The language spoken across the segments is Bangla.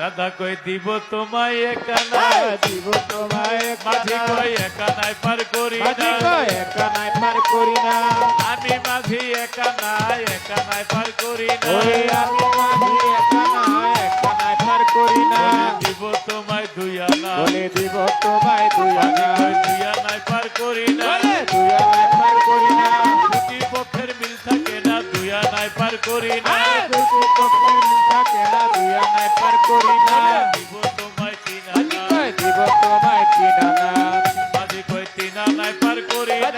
রাধা কই দিব তোমায় একানা, দিব তোমায় মাঝি কই একানায় পার করি না, একানায় পার করি না। আমি মাঝি একানায় পার করি না, আমি মাঝি একানায় পার করি না। দিব তোমায় দুই আনা, বলে দিব তোমায় দুই আনা, দুই আনায় পার করি না, দুই আনায় পার করি না। দুটি পক্ষের মিল থাকে না, দুই আনায় পার করি না, দুটি পক্ষের মিল থাকে না, দুই আনায় পার করি না। দিব তোমায় তিন আনা, দিব তোমায় তিন আনা, মাঝি কই তিন আনায় পার করি না,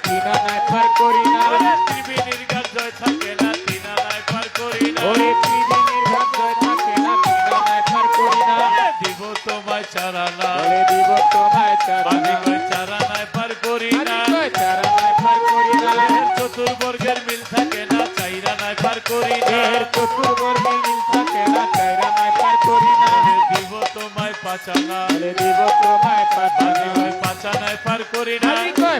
তিন আনায় পার করি না। ত্রিবেণীর গাছয় থাকে না, তিন আনায় পার করি না, ওরে ত্রিবেণীর গাছয় থাকে না, তিন আনায় পার করি না। দিব তোমায় চার আনা, বলে দিব তোমায় চার মাঝি আনা, কই চার আনায় পার করি না, চার আনায় পার করি না। চতুর্বর্গের মিল থাকে না, চার আনায় পার করি না, চতুর্বর্গের মিল থাকে না, চার আনায় পার করি না। দিব তোমায় পাঁচ আনা, বলে দিব তোমায় পাঁচ মাঝি আনা, কই পাঁচ আনায় পার করি না,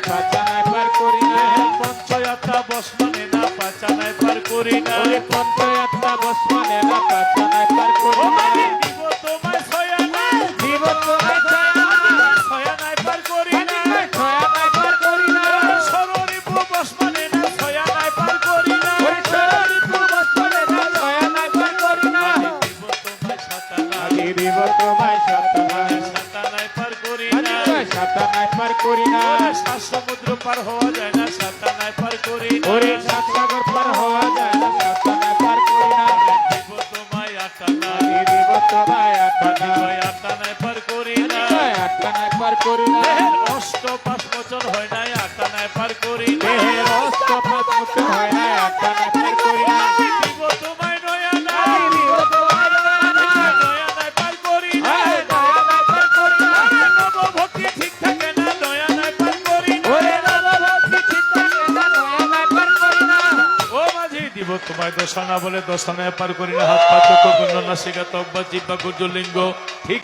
পাঁচ আনায় পার করি না। পঞ্চয়াত্রা বসমানে না, পাঁচ আনায় পার করি না, ওরে পঞ্চয়াত্রা বসমানে না, পাঁচ আনায় পার ও করি না। মাঝি দিব তোমায় ছয় আনা, দিব তোমায় ছয় আনা, ছয় আনায় পার করি না, ছয় আনায় পার করি না। সররিপু বসমানে না, ছয় আনায় পার করি না, ওরে সররিপু বসমানে না, ছয় আনায় পার করি না। দিব তোমায় সাত আনা, দিব তোমায় সাত আনা, সাত আনায় পার করি না, সাত আনায় পার করি না। সাত সমুদ্র পার হওয়া যায় না, সাত আনায় পার করি না, ওরে সাত সাগর পার হওয়া যায় না, সাত আনায় পার করি না। দিব তোমায় আট আনা, দিব তোমায় আট আনা, আট আনায় পার করি না, আট আনায় পার করি না। দেহের অষ্ট পাঁচ বছর হয় নাই, আট আনায় পার করি না, দেহের অস্ত পাঁচ মুখে হয় না, আট আনায় পার করি না। দিব তোমায় নয় আনা, দিব তোমায় নয় আনা, নয় আনায় পার করি না, নয় আনায় পার করি না। নবভক্তি ঠিক থাকে না, নয় আনায় পার করি না, ওরে নবভক্তি ঠিক থাকে না, নয় আনায় পার করি না। ও মাঝি দিব তোমায় দশ আনা, বলে দশ আনায় পার করি না, হাত পা চোখ কর্ণ নাসিকা তব্বা জিহ্বা গুর্জলিঙ্গ ঠিক